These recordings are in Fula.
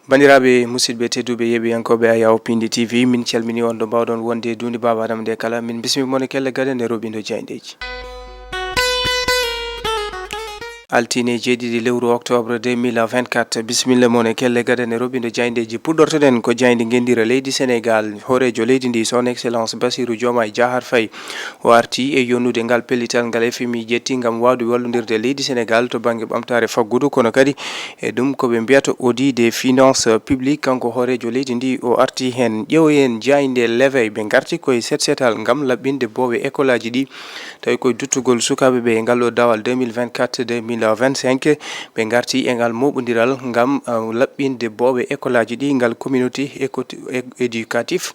Bandiraɓe musidɓe tedduɓe yeɓiyankoɓe Ayaw Pindi TV min calmini on ɗo mbawɗon wonde dundi baba adam nde kala min bismi mon kelle gade nde robindo jayndeji altine jeeɗiɗi lewru octobre 2024 bisimilla mon kelle gade nde robindo jayndeji puɗɗortoɗen ko jayndi gendira leydi Sénégal horejo leydi ndi son excellence Bassirou Diomaye Diakhar Faye o arti e yonnude ngal pellital ngal FMI jetti gam wawde wallodirde leydi Sénégal to banggue ɓamtare faggudu kono kadi e ɗum koɓe mbiyata audit des finances publiques kanko horejo leydi ndi o arti hen ƴeewoyen jayde l'éveil ɓe garti koye setsetal gam laɓɓinde bowe école aji ɗi tawi koye duttugol sukaɓeɓe e ngal ɗo dawal 2024 2025 ɓe garti e ngal moɓodiral gam laɓɓinde bowe école aji ɗi ngal communauté éducatif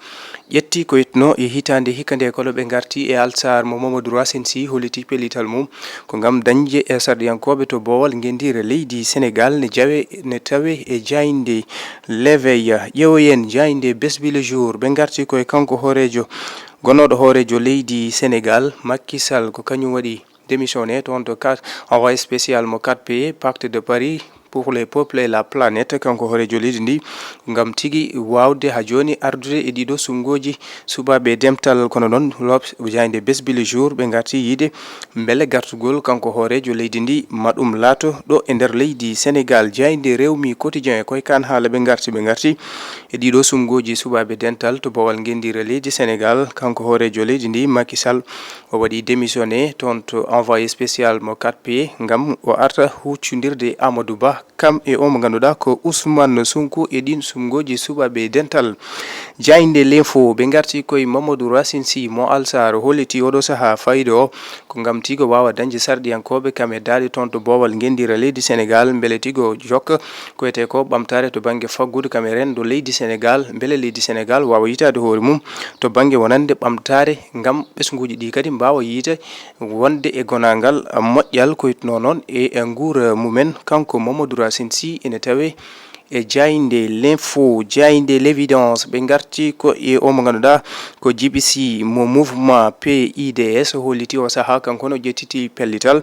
ƴetti ko yitno e hitande hikande école ɓe garti e alsar mo Mamadou Racine Sy holliti pellital mum ko gam dañde e sardiyankoɓe to bowal gendire leydi Sénégal ne tawe e jayde l'éveil ƴeewoyen jayde besbi le jour ɓe garti koye kanko horejo gonnoɗo horejo leydi Sénégal Macky Sall ko kañum waɗi démissionné toon to envoyé spécial mo 4P pacte de Paris pour les peuples et la planète kanko horejo leydi ndi gam tigui wawde ha joni ardude e ɗiɗo sungoji subaɓe demtal kono noon jayde besbi le jour ɓe garti yiide beele gartugol kanko horejo leydi ndi maɗum laato ɗo e nder leydi Sénégal jayde rewmi quotidien e koye kan haala ɓe garti e ɗiɗo sungoji subaɓe dental to bowal gendire leydi Sénégal kanko horejo leydi ndi Macky Sall o waɗi démissionné toon to envoyé spécial mo 4P gam o arta huccodirde Amadou Ba kam e o mo ganduɗa ko Ousmane Sonko e ɗin sungoji subaɓe dental jayde l'info ɓe garti koye Mamadou Racine Sy mo alsar holliti oɗo saaha fayida o ko gam tigo wawa dañde sarɗiyankoɓe kam e daaɗe toon to bowal gendira leydi Sénégal beele tigo jokka ko wiyete ko ɓamtare to banggue faggudu kam e rendo leydi Sénégal beele leydi Sénégal wawa yitade hoore mum to banggue wonande ɓamtare gam ɓesguji ɗi kadi mbawa yiite wonde e gonagal moƴƴal ko yitno noon e guura mumen kanko Mamadou Racine Sy ene tawe e jayde l'info jayde l'évidence ɓe garti ko e o mo ganduɗa ko JBC mo mouvement PIDS holliti o saaha kanko no ƴettiti pellital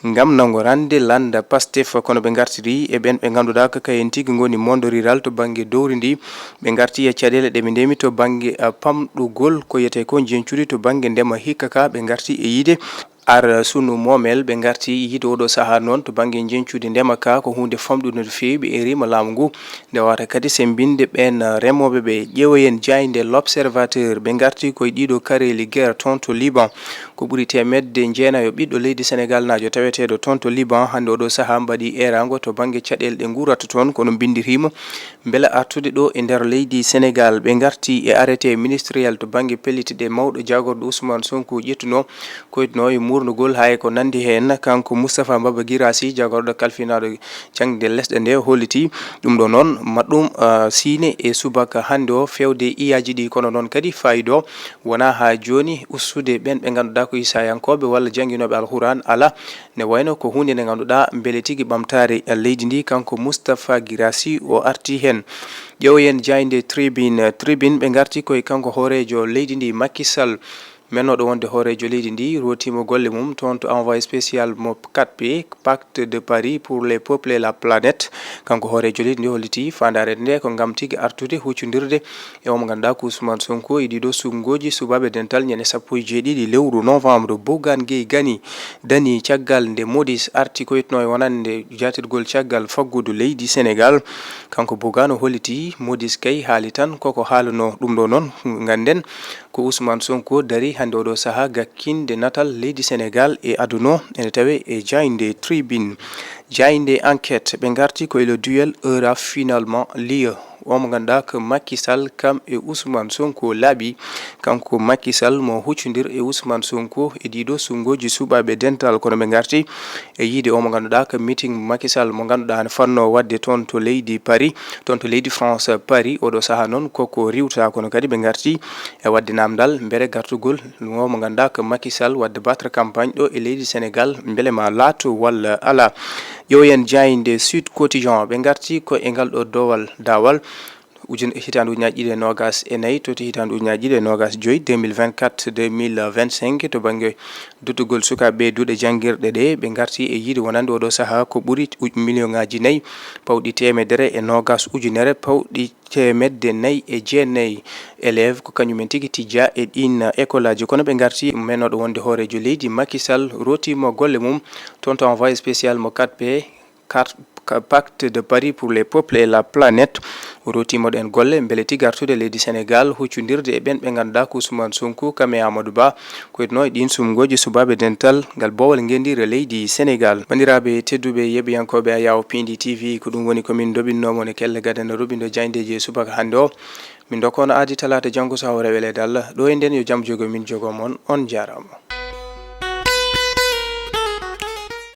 gam nagorande landa Pastef kono ɓe gartiri e ɓen ɓe ganduɗa ko kayen tigui goni monde rural to banggue dowri ndi ɓe garti e caɗele ɗe ɓe ndemi to banggue pamɗugol ko yiyete ko jencudi to banggue ndema hikka ka ɓe garti e yiide ar sunu momel ɓe garti yiide oɗo saaha noon to banggue jencude ndema ka ko hunde famɗude no fewi ɓe erima laamu ngu nde wata kadi sembinde ɓen remoɓeɓe ƴeewoyen jayde l'observateur ɓe garti koye ɗiɗo kareli guerre toon to Liban ko ɓuuri temedde jeenayo ɓiɗɗo leydi Sénégal najo taweteɗo toon to Liban hande oɗo saaha mbaɗi erago to banggue caɗele ɗe gurata toon kono bindirima beele artude ɗo e nder leydi Sénégal ɓe garti e arrêté ministériel to banggue pelliti ɗe mawɗo jagorɗo Ousmane Sonko ƴettuno koytno e murnugol hay ko nandi hen kanko Moustapha Mbaba Guirassy jagorɗo kalfinaɗo jangde lesɗe nde holliti ɗum ɗo noon maɗɗum sine e subaka hande o fewde iyaji ɗi kono noon kadi fayida o wona ha joni ustude ɓen ɓe ganduɗa ko isayankoɓe walla jangguinoɓe alquran ala ne wayno ko hunde nde ganduɗa beele tigui ɓamtare leydi ndi kanko Moustapha Guirassy o arti hen ƴeewoyen jayde tribune ɓe garti koye kanko horejo leydi ndi Macky Sall mennoɗo wonde horejo leydi ndi rotimo golle mum toon to envoyé spécial mo 4P pacte de Paris pour les peuples et la planète kanko horejo leydi ndi holliti fandare nde ko gam tigui artude huccodirde e omo ganduɗa ko Ousmane Sonko e ɗiɗo sungoji subaɓe dental ñande 17 lewru novembre Bougane Gueye Dany dani caggal nde Modis arti ko yitno e wonande jatirgol caggal faggudu leydi Sénégal kanko Bougane holliti Modis kay haali tan koko haalano ɗum ɗo noon ganden ko Ousmane Sonko dari hande oɗo saaha gakkinde natal leydi Sénégal e aduno ene tawe e jayde tribune jayde enquête ɓe garti koye le duel aura finalement lieu omo ganduɗa ko Macky Sall kam e Ousmane Sonko laaɓi kanko Macky Sall mo huccodir e Ousmane Sonko e ɗiɗo sungoji subaɓe dental kono ɓe garti e yiide omo ganduɗa ko meeting Macky Sall mo ganduɗa ne fanno wadde toon to leydi Paris toon to leydi France Paris oɗo saaha noon koko riwta kono kadi ɓe garti e wadde namdal beele gartugol omo ganduɗa ko Macky Sall wadde battre campagne ɗo e leydi Sénégal beele ma laato walla ala ƴeewoyen jayde Sud Quotidien ɓe garti ko e ngal ɗo dowal dawal hitandu ujunaji ɗiɗi nogas e nayyi to hitandu ujunaji ɗiɗi nogas joyi 2024 2025 to banggue duttugol sukaɓe duuɗe janguirɗe ɗe ɓe garti e yiide wonande oɗo saaha ko ɓuuri million ngaji 4 pawɗi temedere e nogas ujunere pawɗi temedde 4 e jeenayyi élève ko kañumen tigui tijja e ɗin école aji kono ɓe garti menoɗo wonde hoorejo leydi Macky Sall rotimo golle mum toon to envoyé spécial mo 4P pacte de Paris pour les peuples et la planète rotimoɗen golle beele tigui artude leydi Sénégal huccodirde e ɓen ɓe ganduɗa ko Ousmane Sonko kam e Amadou Ba koytno e ɗin sumgoji subaɓe dental ngal bowal gendire leydi Sénégal. Bandiraɓe tedduɓe yeɓiyankoɓe a yaw Pindi TV ko ɗum woni komin doɓinnomon e kelle gadana ruɓido jayndeji subaka hande o min dokono aadi talata janggo so hawre welede Allah ɗo e nden yo jaam jogo min jogomon on jarama.